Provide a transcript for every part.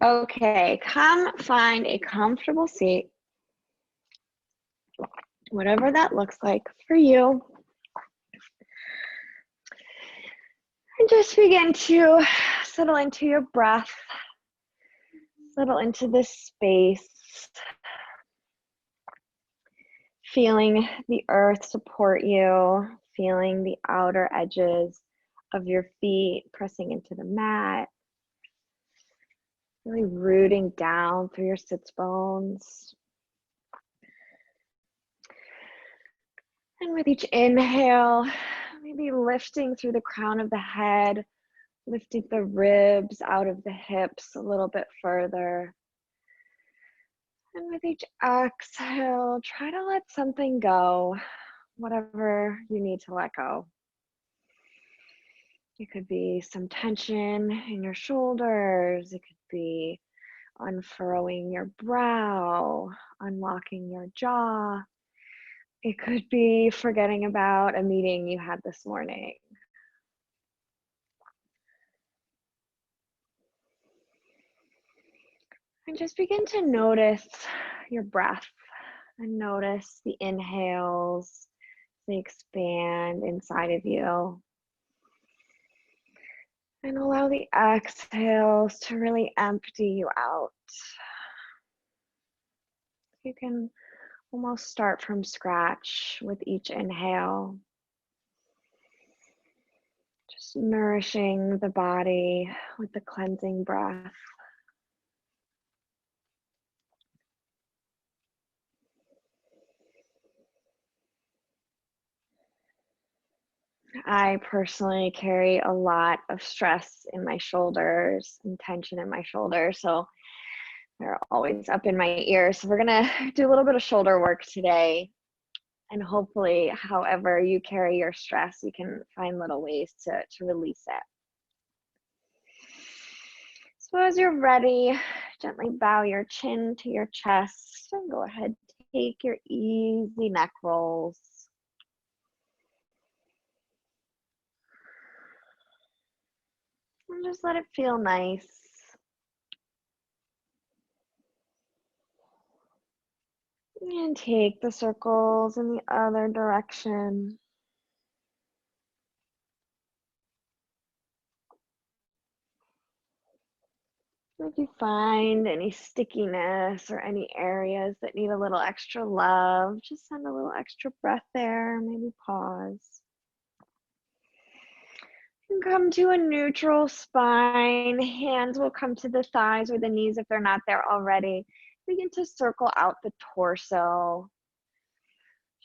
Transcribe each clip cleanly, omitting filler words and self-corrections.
Okay, come find a comfortable seat, whatever that looks like for you. And just begin to settle into your breath, settle into this space, feeling the earth support you, feeling the outer edges of your feet pressing into the mat, really rooting down through your sits bones. And with each inhale, maybe lifting through the crown of the head, lifting the ribs out of the hips a little bit further. And with each exhale, try to let something go, whatever you need to let go. It could be some tension in your shoulders. It could be unfurrowing your brow, unlocking your jaw. It could be forgetting about a meeting you had this morning. And just begin to notice your breath and notice the inhales, they expand inside of you. And allow the exhales to really empty you out. You can almost start from scratch with each inhale. Just nourishing the body with the cleansing breath. I personally carry a lot of stress in my shoulders and tension in my shoulders, so they're always up in my ears. So we're gonna do a little bit of shoulder work today, and hopefully, however you carry your stress, you can find little ways to release it. So as you're ready, gently bow your chin to your chest and go ahead, take your easy neck rolls. And just let it feel nice. And take the circles in the other direction. If you find any stickiness or any areas that need a little extra love, just send a little extra breath there, maybe pause. And come to a neutral spine. Hands will come to the thighs or the knees if they're not there already. Begin to circle out the torso.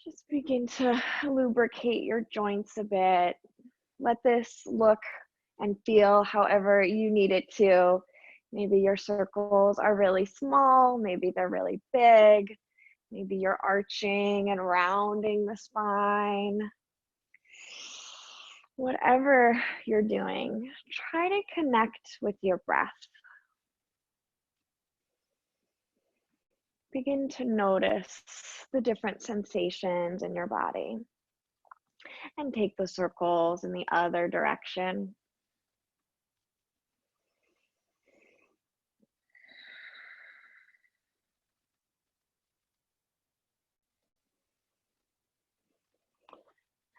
Just begin to lubricate your joints a bit. Let this look and feel however you need it to. Maybe your circles are really small, maybe they're really big, maybe you're arching and rounding the spine. Whatever you're doing, try to connect with your breath. Begin to notice the different sensations in your body and take the circles in the other direction.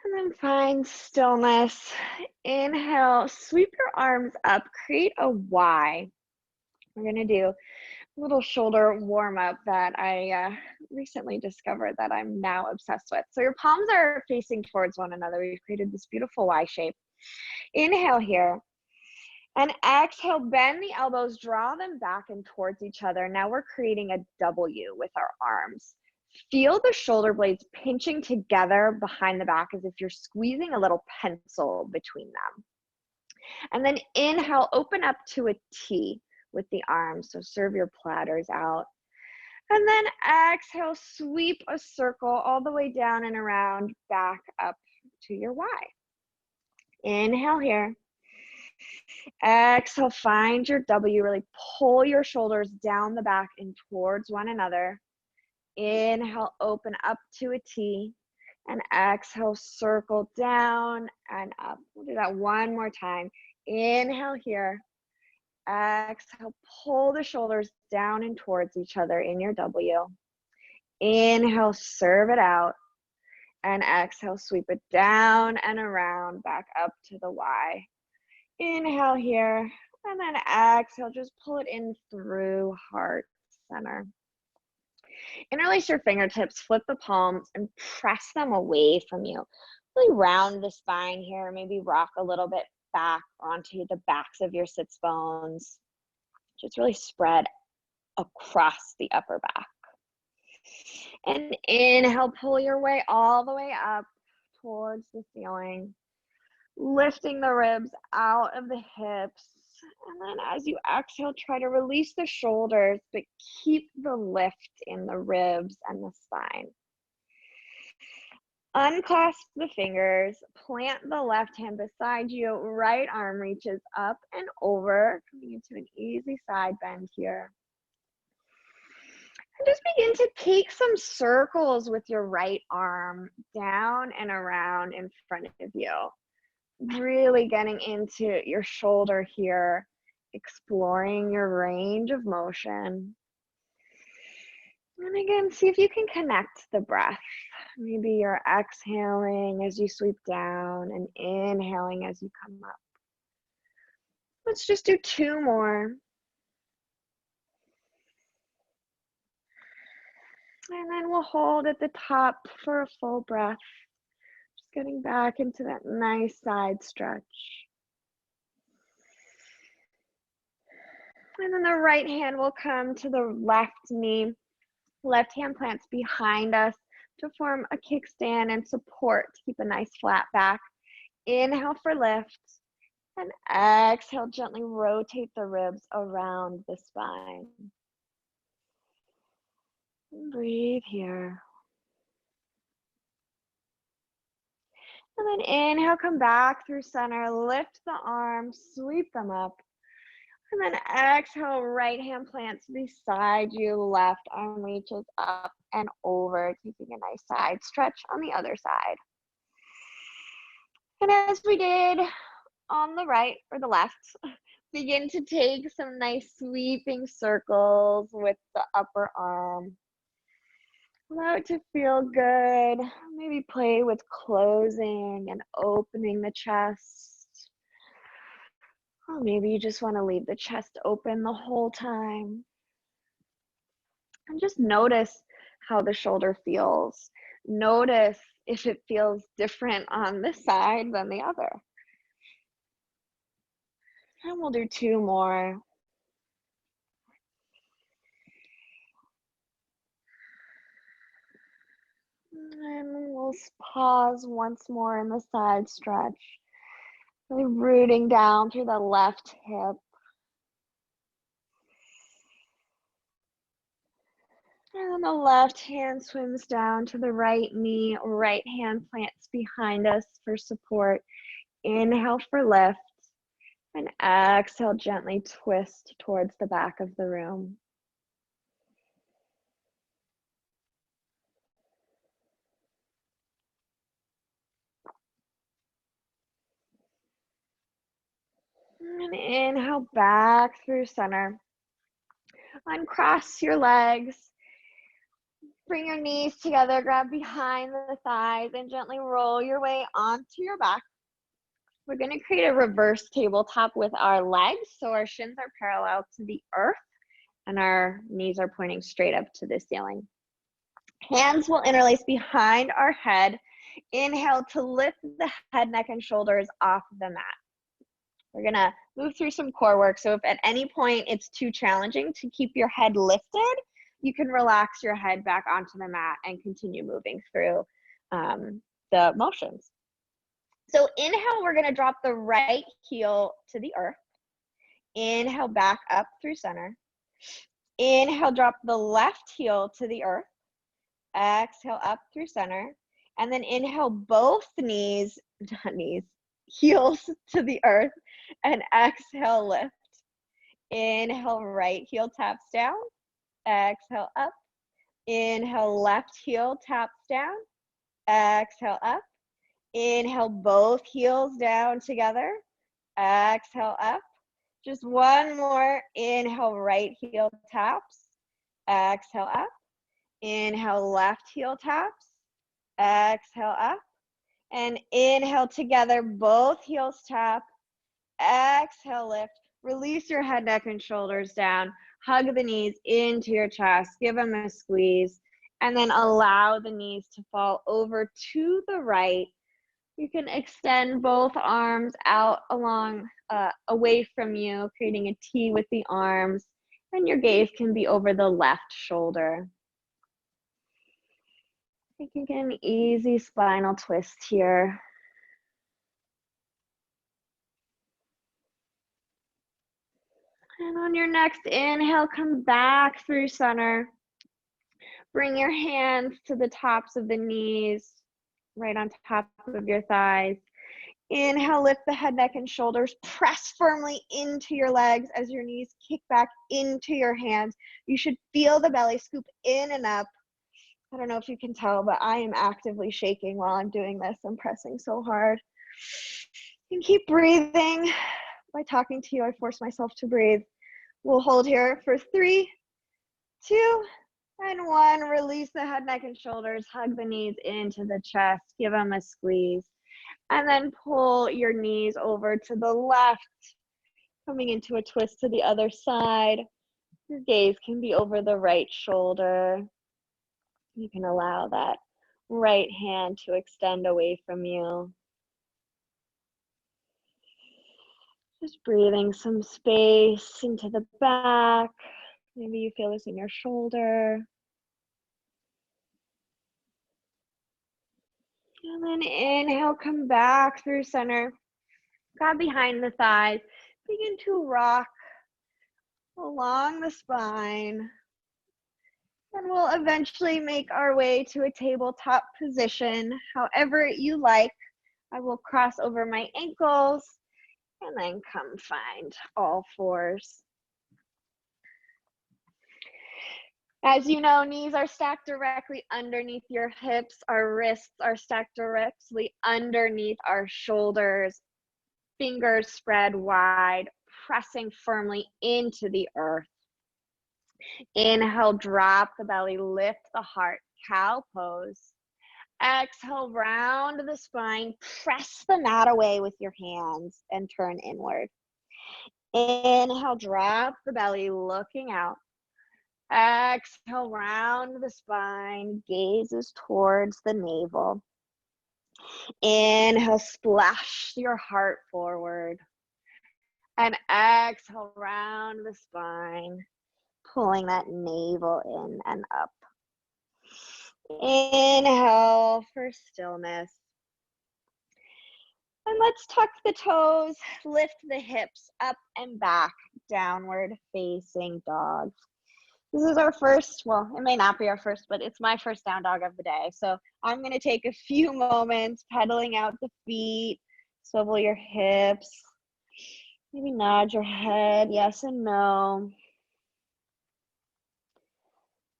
And then find stillness. Inhale, sweep your arms up, create a Y. We're gonna do a little shoulder warm up that I recently discovered that I'm now obsessed with. So your palms are facing towards one another. We've created this beautiful Y shape. Inhale here. And exhale, bend the elbows, draw them back and towards each other. Now we're creating a W with our arms. Feel the shoulder blades pinching together behind the back as if you're squeezing a little pencil between them. And then inhale, open up to a T with the arms. So serve your platters out. And then exhale, sweep a circle all the way down and around, back up to your Y. Inhale here. Exhale, find your W, really pull your shoulders down the back and towards one another. Inhale, open up to a T, and exhale, circle down and up. We'll do that one more time. Inhale here, Exhale, pull the shoulders down and towards each other in your W. Inhale, serve it out. And exhale, sweep it down and around, back up to the Y. Inhale here, and then exhale, just pull it in through heart center. Interlace your fingertips, flip the palms, and press them away from you. Really round the spine here, maybe rock a little bit back onto the backs of your sits bones. Just really spread across the upper back. And inhale, pull your way all the way up towards the ceiling, lifting the ribs out of the hips. And then as you exhale, try to release the shoulders, but keep the lift in the ribs and the spine. Unclasp the fingers, plant the left hand beside you, right arm reaches up and over, coming into an easy side bend here. And just begin to take some circles with your right arm down and around in front of you. Really getting into your shoulder here, exploring your range of motion. And again, see if you can connect the breath. Maybe you're exhaling as you sweep down and inhaling as you come up. Let's just do 2 more. And then we'll hold at the top for a full breath. Just getting back into that nice side stretch. And then the right hand will come to the left knee. Left hand plants behind us to form a kickstand and support to keep a nice flat back. Inhale for lift. And exhale, gently rotate the ribs around the spine. And breathe here. And then inhale, come back through center, lift the arms, sweep them up. And then exhale, right hand plants beside you, left arm reaches up and over, taking a nice side stretch on the other side. And as we did on the right or the left, begin to take some nice sweeping circles with the upper arm. Allow it to feel good. Maybe play with closing and opening the chest. Or maybe you just want to leave the chest open the whole time. And just notice how the shoulder feels. Notice if it feels different on this side than the other. And we'll do 2 more. And we'll pause once more in the side stretch. Really rooting down through the left hip. And then the left hand swims down to the right knee. Right hand plants behind us for support. Inhale for lift. And exhale, gently twist towards the back of the room. And inhale back through center. Uncross your legs. Bring your knees together, grab behind the thighs, and gently roll your way onto your back. We're going to create a reverse tabletop with our legs, so our shins are parallel to the earth, and our knees are pointing straight up to the ceiling. Hands will interlace behind our head. Inhale to lift the head, neck, and shoulders off the mat. We're going to move through some core work, so if at any point it's too challenging to keep your head lifted, you can relax your head back onto the mat and continue moving through the motions. So inhale, we're gonna drop the right heel to the earth. Inhale, back up through center. Inhale, drop the left heel to the earth. Exhale, up through center. And then inhale, both heels to the earth. And exhale, lift. Inhale, right heel taps down. Exhale, up. Inhale, left heel taps down. Exhale, up. Inhale, both heels down together. Exhale, up. Just one more. Inhale, right heel taps. Exhale, up. Inhale, left heel taps. Exhale, up. And inhale together, both heels tap. Exhale, lift. Release your head, neck, and shoulders down. Hug the knees into your chest. Give them a squeeze. And then allow the knees to fall over to the right. You can extend both arms out away from you, creating a T with the arms. And your gaze can be over the left shoulder. You can get an easy spinal twist here. And on your next inhale, come back through center. Bring your hands to the tops of the knees, right on top of your thighs. Inhale, lift the head, neck, and shoulders. Press firmly into your legs as your knees kick back into your hands. You should feel the belly scoop in and up. I don't know if you can tell, but I am actively shaking while I'm doing this. I'm pressing so hard. And keep breathing. By talking to you, I force myself to breathe. We'll hold here for 3, 2, and 1. Release the head, neck, and shoulders. Hug the knees into the chest. Give them a squeeze. And then pull your knees over to the left, coming into a twist to the other side. Your gaze can be over the right shoulder. You can allow that right hand to extend away from you. Just breathing some space into the back. Maybe you feel this in your shoulder. And then inhale, come back through center. Grab behind the thighs. Begin to rock along the spine. And we'll eventually make our way to a tabletop position, however you like. I will cross over my ankles and then come find all fours. As you know, knees are stacked directly underneath your hips. Our wrists are stacked directly underneath our shoulders. Fingers spread wide, pressing firmly into the earth. Inhale, drop the belly, lift the heart, cow pose. Exhale, round the spine, press the mat away with your hands and turn inward. Inhale, drop the belly, looking out. Exhale, round the spine, gazes towards the navel. Inhale, splash your heart forward. And exhale, round the spine, pulling that navel in and up. Inhale for stillness. And let's tuck the toes, lift the hips up and back, downward facing dog. This is our first, well, it may not be our first, but it's my first down dog of the day. So I'm gonna take a few moments pedaling out the feet, swivel your hips, maybe nod your head, yes and no.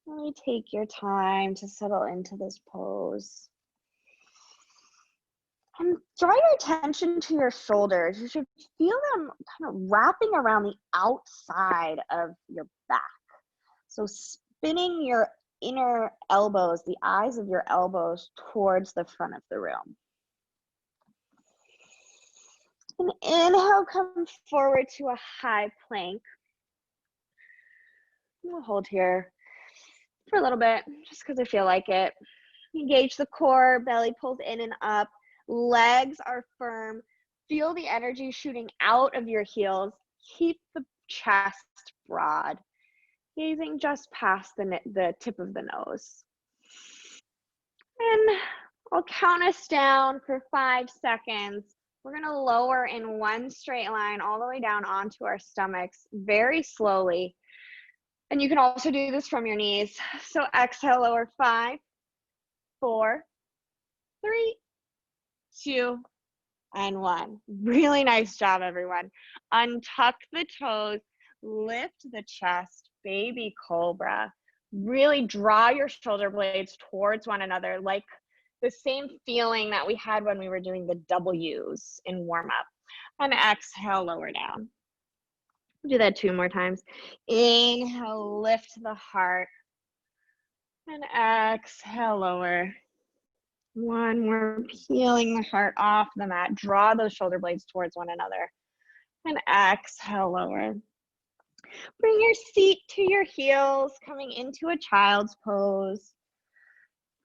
Really take your time to settle into this pose. And draw your attention to your shoulders. You should feel them kind of wrapping around the outside of your back. So spinning your inner elbows, the eyes of your elbows towards the front of the room. And inhale, come forward to a high plank. We'll hold here for a little bit, just because I feel like it. Engage the core, belly pulls in and up. Legs are firm. Feel the energy shooting out of your heels. Keep the chest broad. Gazing just past the tip of the nose. And I'll count us down for 5 seconds. We're gonna lower in one straight line all the way down onto our stomachs very slowly. And you can also do this from your knees. So exhale, lower 5, 4, 3, 2, and 1. Really nice job, everyone. Untuck the toes, lift the chest, baby cobra. Really draw your shoulder blades towards one another, like the same feeling that we had when we were doing the W's in warm up. And exhale, lower down. Do that 2 more times. Inhale, lift the heart. And exhale, lower. 1 more, peeling the heart off the mat. Draw those shoulder blades towards one another. And exhale, lower. Bring your seat to your heels, coming into a child's pose.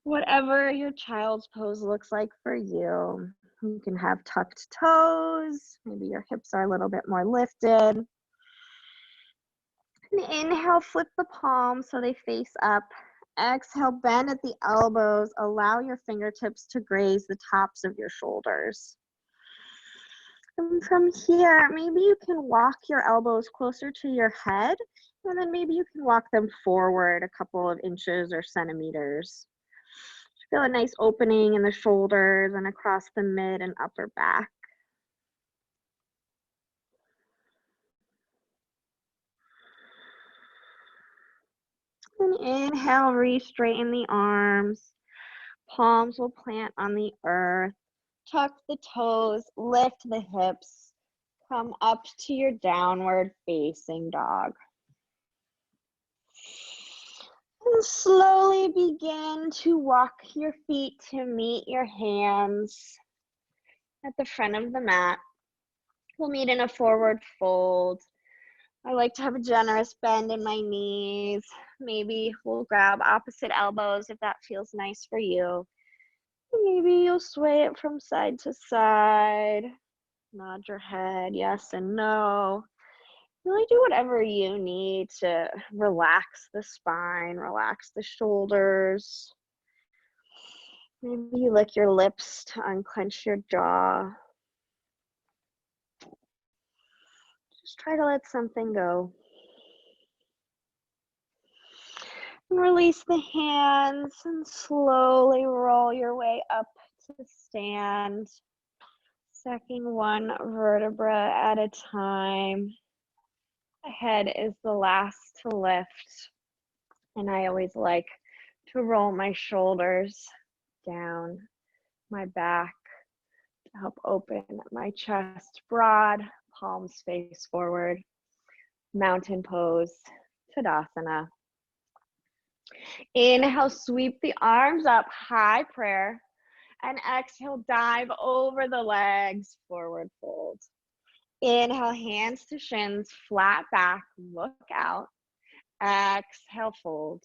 Whatever your child's pose looks like for you. You can have tucked toes. Maybe your hips are a little bit more lifted. And inhale, flip the palms so they face up. Exhale, bend at the elbows. Allow your fingertips to graze the tops of your shoulders. And from here, maybe you can walk your elbows closer to your head, and then maybe you can walk them forward a couple of inches or centimeters. Feel a nice opening in the shoulders and across the mid and upper back. And inhale, re-straighten the arms. Palms will plant on the earth. Tuck the toes, lift the hips. Come up to your downward facing dog. And slowly begin to walk your feet to meet your hands at the front of the mat. We'll meet in a forward fold. I like to have a generous bend in my knees. Maybe we'll grab opposite elbows if that feels nice for you. Maybe you'll sway it from side to side. Nod your head, yes and no. Really do whatever you need to relax the spine, relax the shoulders. Maybe you lick your lips to unclench your jaw. Just try to let something go. And release the hands and slowly roll your way up to stand. Second one vertebra at a time. The head is the last to lift. And I always like to roll my shoulders down my back to help open my chest broad, palms face forward. Mountain pose, Tadasana. Inhale, sweep the arms up, high prayer. And exhale, dive over the legs, forward fold. Inhale, hands to shins, flat back, look out. Exhale, fold.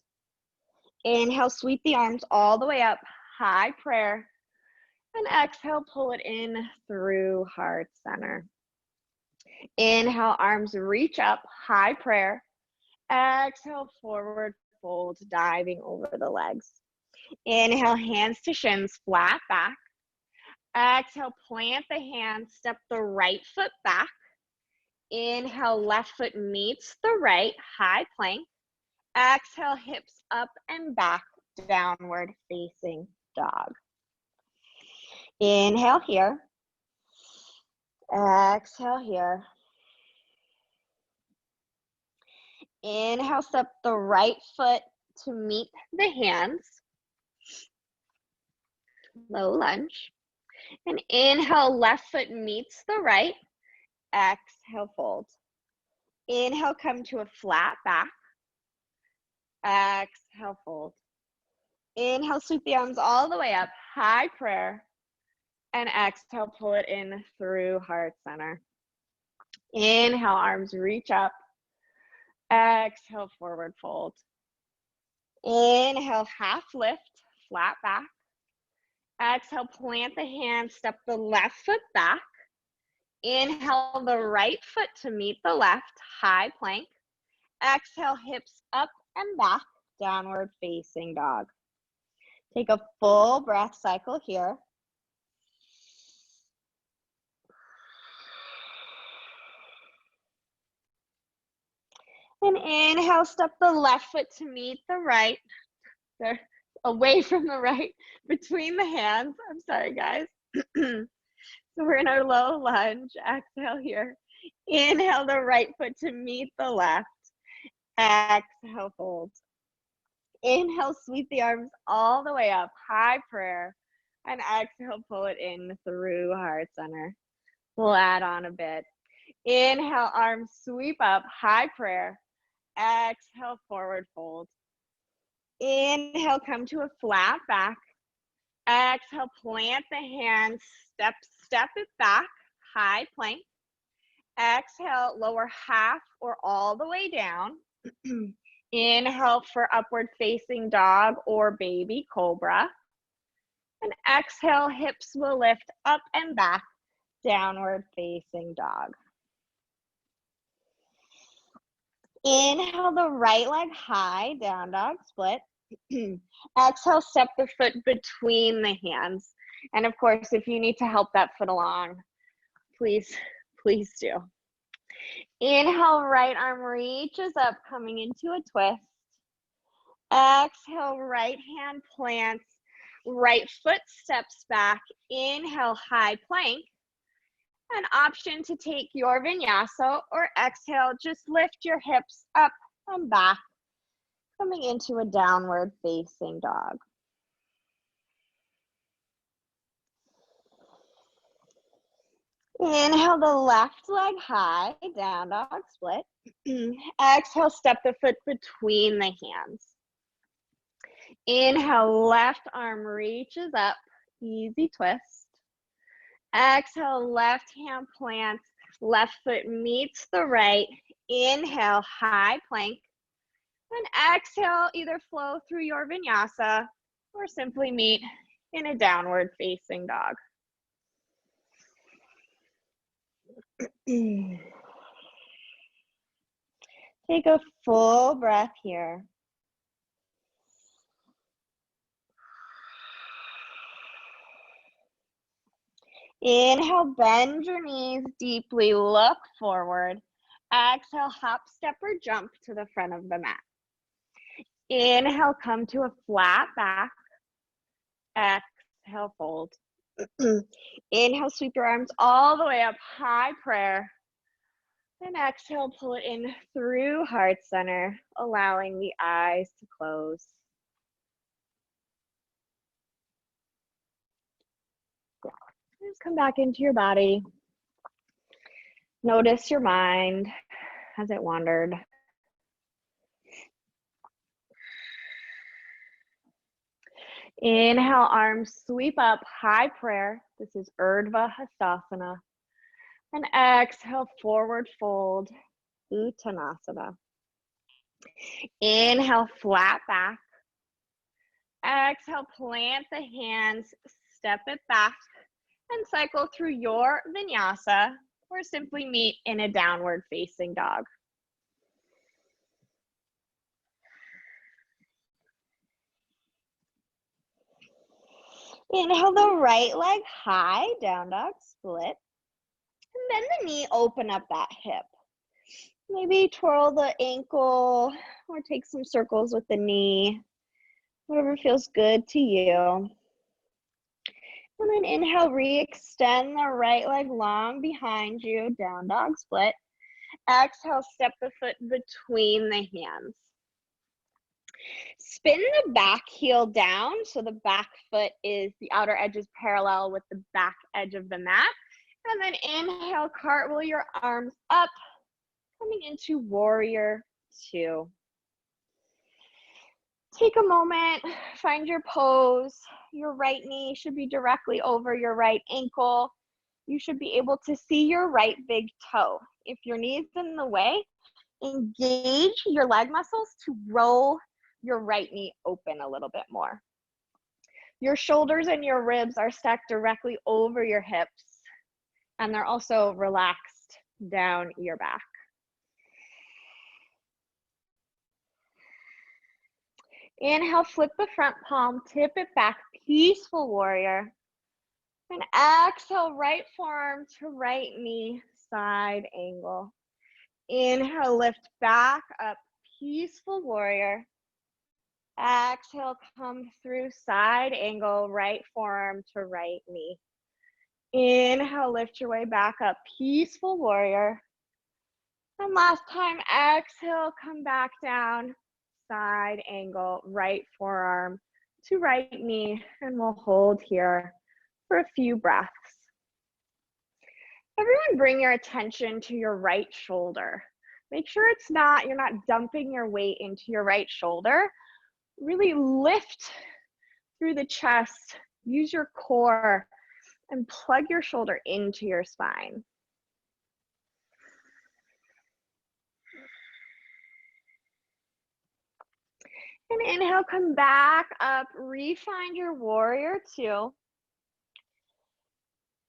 Inhale, sweep the arms all the way up, high prayer. And exhale, pull it in through heart center. Inhale, arms reach up, high prayer. Exhale, forward fold, diving over the legs. Inhale, hands to shins, flat back. Exhale, plant the hands, step the right foot back. Inhale, left foot meets the right, high plank. Exhale, hips up and back, downward facing dog. Inhale here. Exhale here. Inhale, step the right foot to meet the hands. Low lunge. And inhale, left foot meets the right. Exhale, fold. Inhale, come to a flat back. Exhale, fold. Inhale, sweep the arms all the way up, high prayer. And exhale, pull it in through heart center. Inhale, arms reach up. Exhale, forward fold. Inhale, half lift, flat back. Exhale, plant the hands, step the left foot back. Inhale, the right foot to meet the left, high plank. Exhale, hips up and back, downward facing dog. Take a full breath cycle here. And inhale, step the left foot to meet the right. They're away from the right, between the hands. I'm sorry, guys. So we're in our low lunge. Exhale here. Inhale the right foot to meet the left. Exhale, fold. Inhale, sweep the arms all the way up, high prayer. And exhale, pull it in through heart center. We'll add on a bit. Inhale, arms sweep up, high prayer. Exhale, forward fold. Inhale, come to a flat back. Exhale, plant the hands, step it back, high plank. Exhale, lower half or all the way down. Inhale for upward facing dog or baby cobra. And exhale, hips will lift up and back, downward facing dog. Inhale the right leg high, down dog split. Exhale, step the foot between the hands. And of course, if you need to help that foot along, please do. Inhale, right arm reaches up, coming into a twist. Exhale, right hand plants, right foot steps back. Inhale, high plank. An option to take your vinyasa, or exhale, just lift your hips up and back, coming into a downward facing dog. Inhale the left leg high, down dog split. Exhale, step the foot between the hands. Inhale, left arm reaches up, easy twist. Exhale, left hand plants, left foot meets the right. Inhale, high plank. And exhale, either flow through your vinyasa or simply meet in a downward facing dog. Take a full breath here. Inhale, bend your knees deeply, look forward. Exhale, hop, step, or jump to the front of the mat. Inhale, come to a flat back. Exhale, fold. Inhale, sweep your arms all the way up, high prayer. And exhale, pull it in through heart center, allowing the eyes to close. Just come back into your body. Notice your mind as it wandered. Inhale, arms sweep up, high prayer. This is Urdhva Hastasana. And exhale, forward fold, Uttanasana. Inhale, flat back. Exhale, plant the hands, step it back, and cycle through your vinyasa, or simply meet in a downward facing dog. Inhale the right leg high, down dog split. And bend the knee, open up that hip. Maybe twirl the ankle or take some circles with the knee, whatever feels good to you. And then inhale, re-extend the right leg long behind you, down dog split. Exhale, step the foot between the hands. Spin the back heel down, so the back foot is, the outer edge is parallel with the back edge of the mat. And then inhale, cartwheel your arms up, coming into warrior two. Take a moment, find your pose. Your right knee should be directly over your right ankle. You should be able to see your right big toe. If your knee's in the way, engage your leg muscles to roll your right knee open a little bit more. Your shoulders and your ribs are stacked directly over your hips, and they're also relaxed down your back. Inhale, flip the front palm, tip it back, peaceful warrior. And exhale, right forearm to right knee, side angle. Inhale, lift back up, peaceful warrior. Exhale, come through side angle, right forearm to right knee. Inhale, lift your way back up, peaceful warrior. And last time, exhale, come back down, side angle, right forearm to right knee, and we'll hold here for a few breaths. Everyone bring your attention to your right shoulder. Make sure you're not dumping your weight into your right shoulder. Really lift through the chest, use your core, and plug your shoulder into your spine. And inhale, come back up, re-find your warrior two.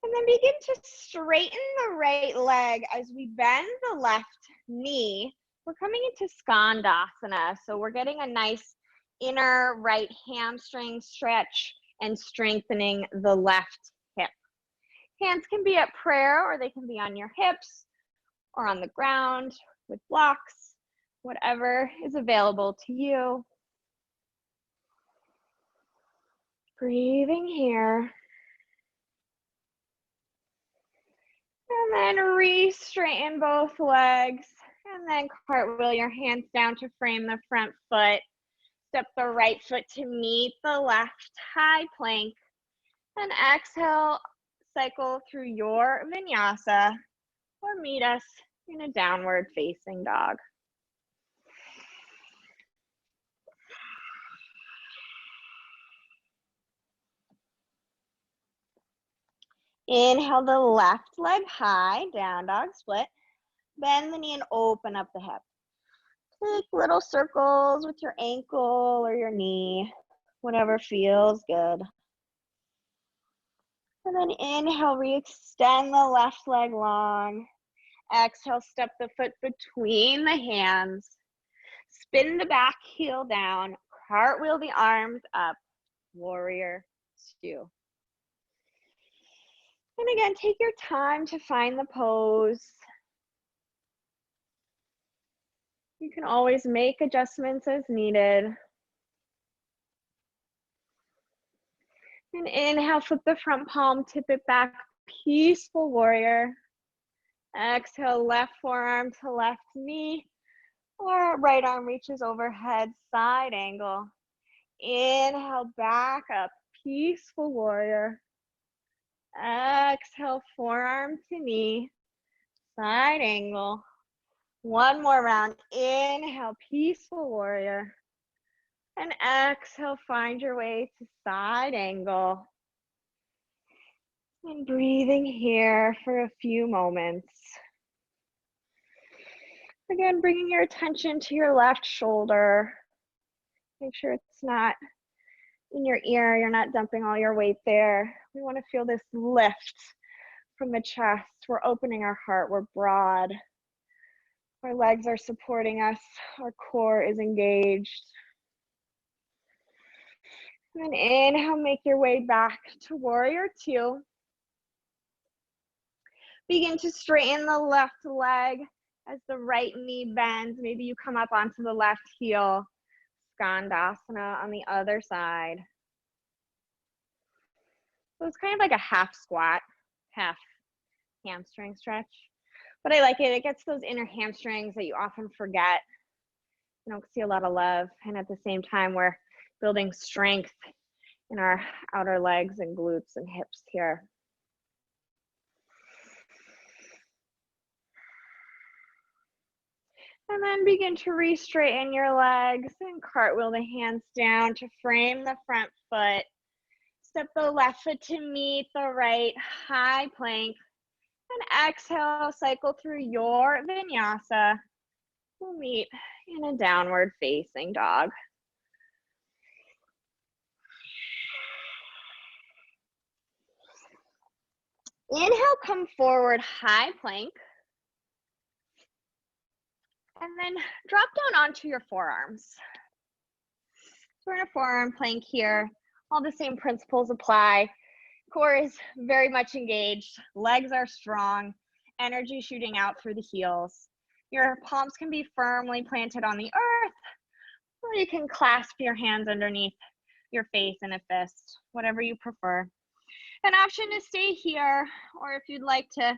And then begin to straighten the right leg as we bend the left knee. We're coming into Skandasana, so we're getting a nice inner right hamstring stretch and strengthening the left hip. Hands can be at prayer, or they can be on your hips or on the ground with blocks, whatever is available to you. Breathing here. And then re-straighten both legs. And then cartwheel your hands down to frame the front foot. Step the right foot to meet the left, high plank. And exhale, cycle through your vinyasa or meet us in a downward facing dog. Inhale the left leg high, down dog split. Bend the knee and open up the hip. Take little circles with your ankle or your knee, whatever feels good. And then inhale, re-extend the left leg long. Exhale, step the foot between the hands. Spin the back heel down, cartwheel the arms up, warrior two. And again, take your time to find the pose. You can always make adjustments as needed. And inhale, flip the front palm, tip it back, peaceful warrior. Exhale, left forearm to left knee, or right arm reaches overhead, side angle. Inhale, back up, peaceful warrior. Exhale, forearm to knee, side angle. One more round. Inhale, peaceful warrior. And exhale, find your way to side angle. And breathing here for a few moments. Again, bringing your attention to your left shoulder. Make sure it's not in your ear, you're not dumping all your weight there. We want to feel this lift from the chest. We're opening our heart, we're broad. Our legs are supporting us, our core is engaged. And then inhale, make your way back to warrior two. Begin to straighten the left leg as the right knee bends. Maybe you come up onto the left heel. Skandasana on the other side. So it's kind of like a half squat, half hamstring stretch. But I like it. It gets those inner hamstrings that you often forget. You don't see a lot of love. And at the same time, we're building strength in our outer legs and glutes and hips here. And then begin to re-straighten your legs and cartwheel the hands down to frame the front foot. Step the left foot to meet the right, high plank. And exhale, cycle through your vinyasa. We'll meet in a downward facing dog. Inhale, come forward, high plank. And then drop down onto your forearms. So we're in a forearm plank here. All the same principles apply. Core is very much engaged. Legs are strong. Energy shooting out through the heels. Your palms can be firmly planted on the earth, or you can clasp your hands underneath your face in a fist, whatever you prefer. An option to stay here, or if you'd like to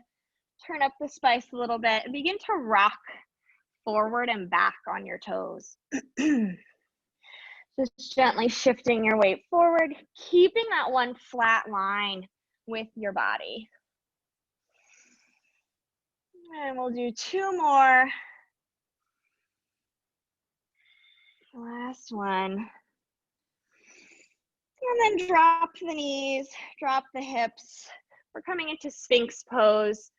turn up the spice a little bit, begin to rock forward and back on your toes. Just gently shifting your weight forward, keeping that one flat line with your body. And we'll do 2 more. Last one. And then drop the knees, drop the hips. We're coming into Sphinx pose.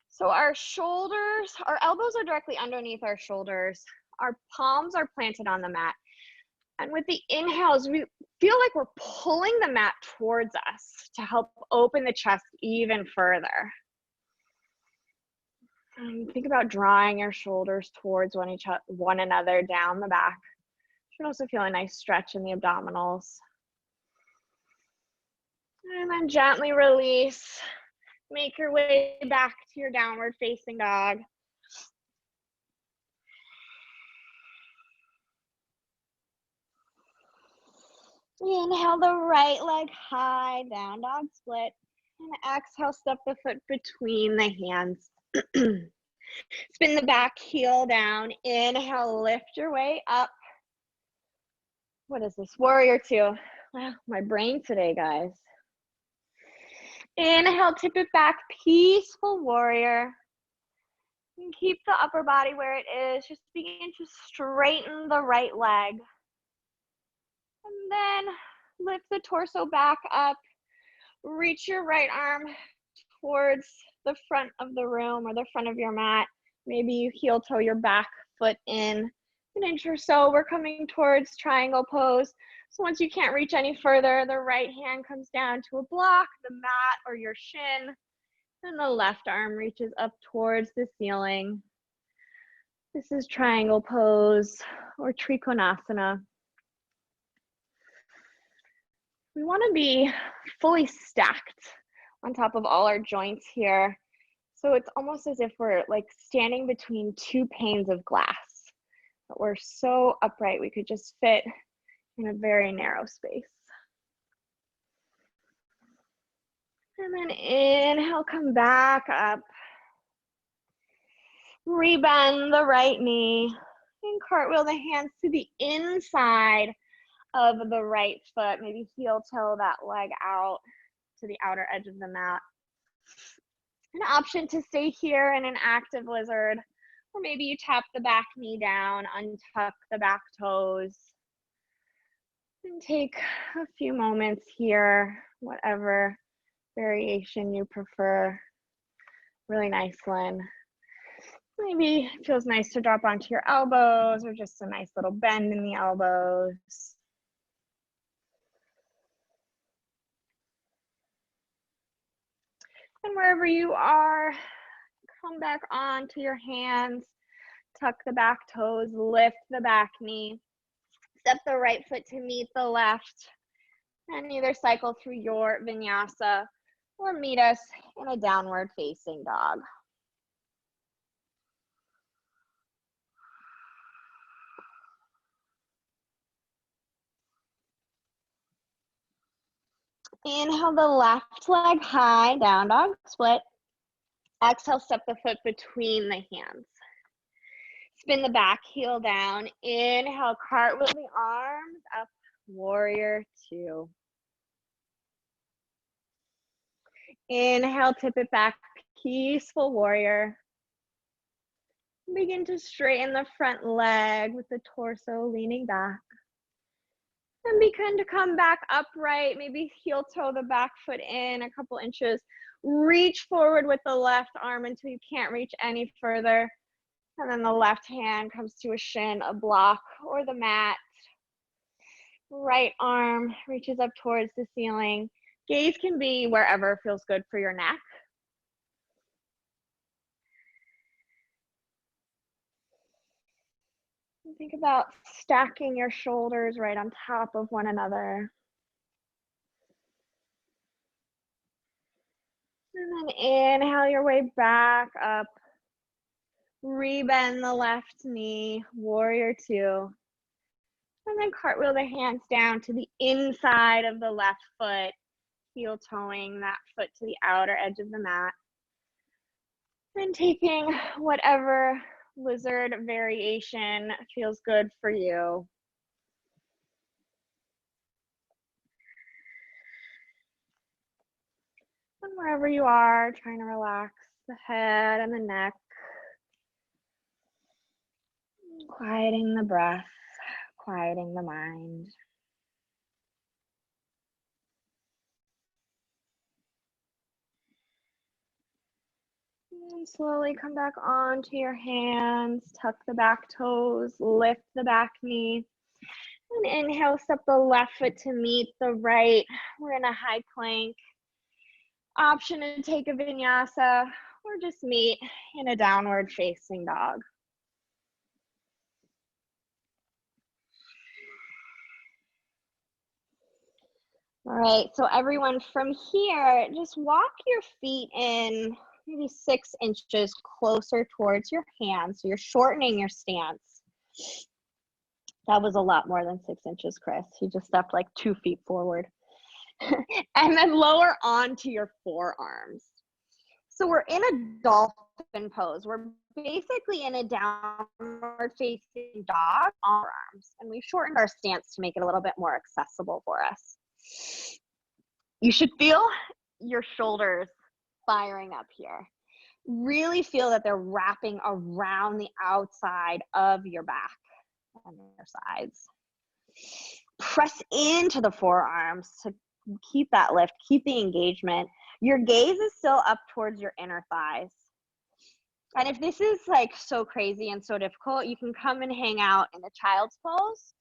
So our shoulders, our elbows are directly underneath our shoulders. Our palms are planted on the mat. And with the inhales, we feel like we're pulling the mat towards us to help open the chest even further. And think about drawing your shoulders towards one another down the back. You should also feel a nice stretch in the abdominals. And then gently release. Make your way back to your downward facing dog. Inhale the right leg high, down dog split. And exhale, step the foot between the hands. Spin the back heel down. Inhale, lift your way up. What is this? Warrior two. Wow, my brain today, guys. Inhale, tip it back, peaceful warrior. And keep the upper body where it is. Just begin to straighten the right leg. And then lift the torso back up. Reach your right arm towards the front of the room or the front of your mat. Maybe you heel toe your back foot in an inch or so. We're coming towards triangle pose. So once you can't reach any further, the right hand comes down to a block, the mat or your shin, and the left arm reaches up towards the ceiling. This is triangle pose or Trikonasana. We want to be fully stacked on top of all our joints here. So it's almost as if we're like standing between 2 panes of glass, but we're so upright we could just fit in a very narrow space. And then inhale, come back up. Rebend the right knee and cartwheel the hands to the inside of the right foot. Maybe heel toe that leg out to the outer edge of the mat. An option to stay here in an active lizard, or maybe you tap the back knee down, untuck the back toes, and take a few moments here, whatever variation you prefer. Really nice one. Maybe it feels nice to drop onto your elbows or just a nice little bend in the elbows. And wherever you are, come back onto your hands, tuck the back toes, lift the back knee, step the right foot to meet the left, and either cycle through your vinyasa or meet us in a downward facing dog. Inhale the left leg high, down dog split. Exhale, step the foot between the hands. Spin the back heel down. Inhale, cartwheel the arms up, warrior two. Inhale, tip it back, peaceful warrior. Begin to straighten the front leg with the torso leaning back. And begin to come back upright, maybe heel toe the back foot in a couple inches. Reach forward with the left arm until you can't reach any further. And then the left hand comes to a shin, a block, or the mat. Right arm reaches up towards the ceiling. Gaze can be wherever feels good for your neck. Think about stacking your shoulders right on top of one another. And then inhale your way back up. Rebend the left knee, warrior two. And then cartwheel the hands down to the inside of the left foot, heel toeing that foot to the outer edge of the mat. And taking whatever lizard variation feels good for you. And wherever you are, trying to relax the head and the neck. Quieting the breath, quieting the mind. And slowly come back onto your hands, tuck the back toes, lift the back knee. And inhale, step the left foot to meet the right. We're in a high plank. Option to take a vinyasa or just meet in a downward facing dog. All right, so everyone from here, just walk your feet in maybe 6 inches closer towards your hands. So you're shortening your stance. That was a lot more than 6 inches, Chris. You just stepped like 2 feet forward. And then lower onto your forearms. So we're in a dolphin pose. We're basically in a downward facing dog on our arms. And we've shortened our stance to make it a little bit more accessible for us. You should feel your shoulders firing up here. Really feel that they're wrapping around the outside of your back and your sides. Press into the forearms to keep that lift, keep the engagement. Your gaze is still up towards your inner thighs. And if this is like so crazy and so difficult, you can come and hang out in the child's pose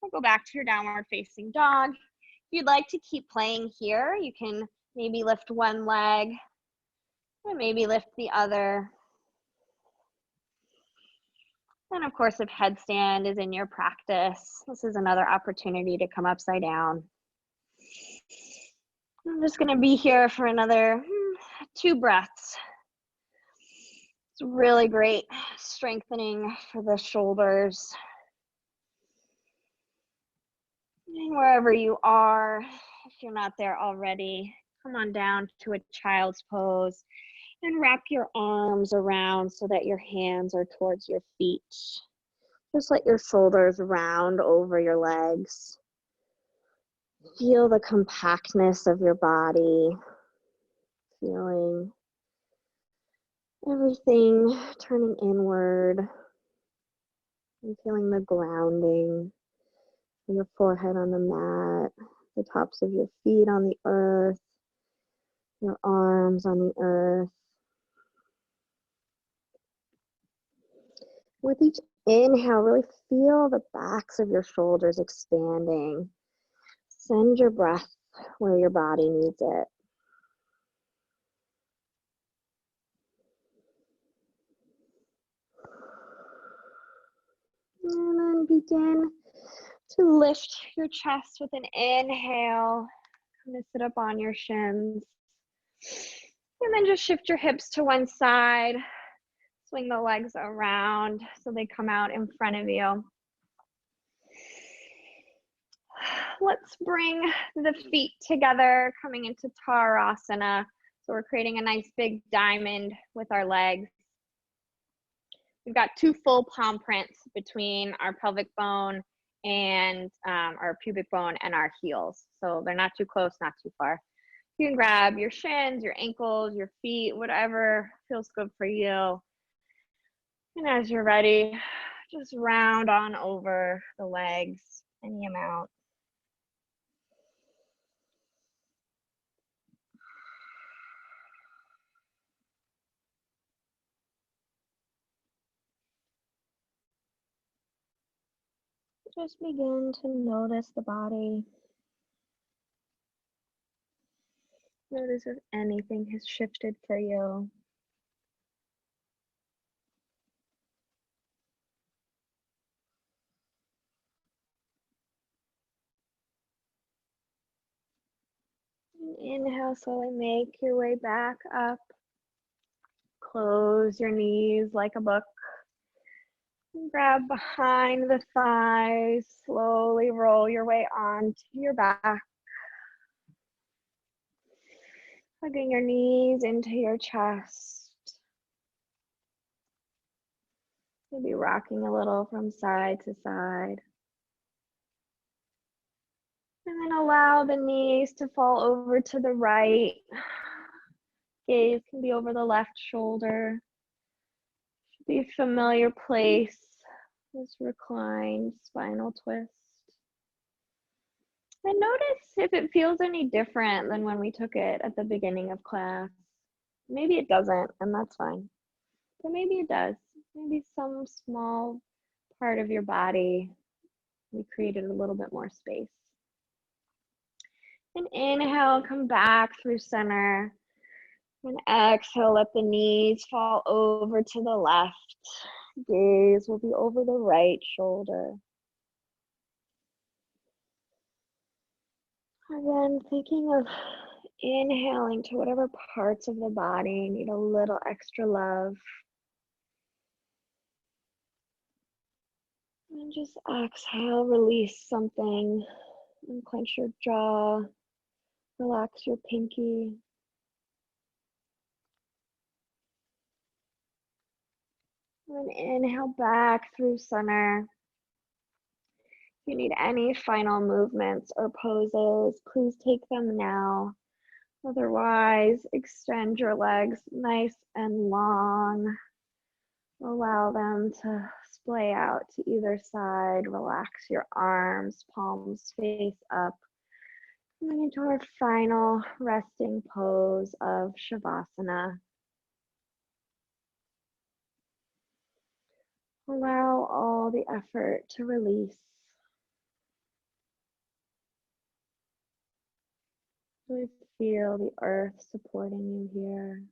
or go back to your downward facing dog. If you'd like to keep playing here, you can maybe lift one leg and maybe lift the other. And of course, if headstand is in your practice, this is another opportunity to come upside down. I'm just going to be here for another 2 breaths. It's really great strengthening for the shoulders. And wherever you are, if you're not there already, come on down to a child's pose and wrap your arms around so that your hands are towards your feet. Just let your shoulders round over your legs. Feel the compactness of your body, feeling everything turning inward and feeling the grounding, your forehead on the mat, the tops of your feet on the earth, your arms on the earth. With each inhale, really feel the backs of your shoulders expanding. Send your breath where your body needs it. And then begin to lift your chest with an inhale. Come to sit up on your shins. And then just shift your hips to one side. Swing the legs around so they come out in front of you. Let's bring the feet together, coming into Tadasana. So we're creating a nice big diamond with our legs. We've got 2 full palm prints between our pelvic bone and our pubic bone and our heels. So they're not too close, not too far. You can grab your shins, your ankles, your feet, whatever feels good for you. And as you're ready, just round on over the legs, any amount. Just begin to notice the body. Notice if anything has shifted for you. Inhale, slowly make your way back up. Close your knees like a book. Grab behind the thighs. Slowly roll your way onto your back. Hugging your knees into your chest. Maybe rocking a little from side to side. And then allow the knees to fall over to the right. Gaze can be over the left shoulder. Should be a familiar place. This reclined spinal twist. And notice if it feels any different than when we took it at the beginning of class. Maybe it doesn't, and that's fine. But maybe it does. Maybe some small part of your body, we created a little bit more space. And inhale, come back through center. And exhale, let the knees fall over to the left. Gaze will be over the right shoulder. Again, thinking of inhaling to whatever parts of the body need a little extra love. And just exhale, release something. And clench your jaw. Relax your pinky. And inhale back through center. If you need any final movements or poses, please take them now. Otherwise, extend your legs nice and long. Allow them to splay out to either side. Relax your arms, palms face up. Coming into our final resting pose of Shavasana. Allow all the effort to release. Really feel the earth supporting you here.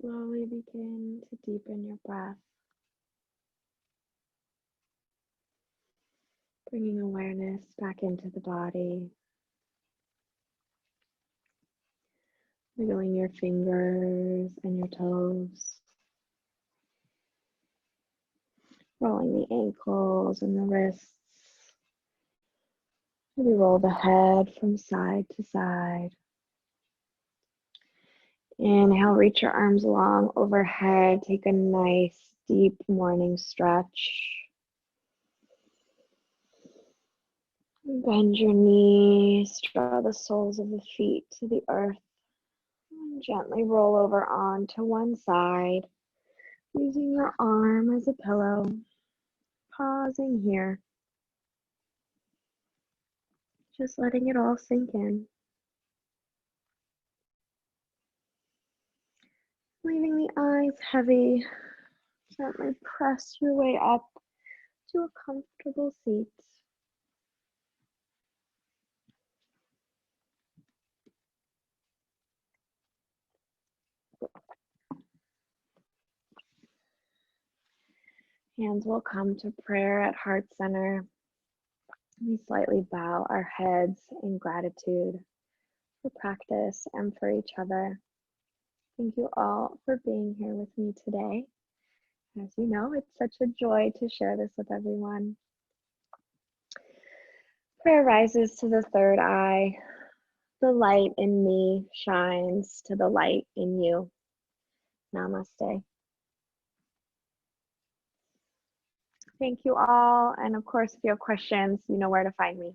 Slowly begin to deepen your breath, bringing awareness back into the body, wiggling your fingers and your toes, rolling the ankles and the wrists. Maybe roll the head from side to side. Inhale, reach your arms long overhead. Take a nice deep morning stretch. Bend your knees, draw the soles of the feet to the earth. And gently roll over onto one side, using your arm as a pillow. Pausing here. Just letting it all sink in. Leaving the eyes heavy. Gently press your way up to a comfortable seat. Hands will come to prayer at heart center. We slightly bow our heads in gratitude for practice and for each other. Thank you all for being here with me today. As you know, it's such a joy to share this with everyone. Prayer rises to the third eye. The light in me shines to the light in you. Namaste. Thank you all. And of course, if you have questions, you know where to find me.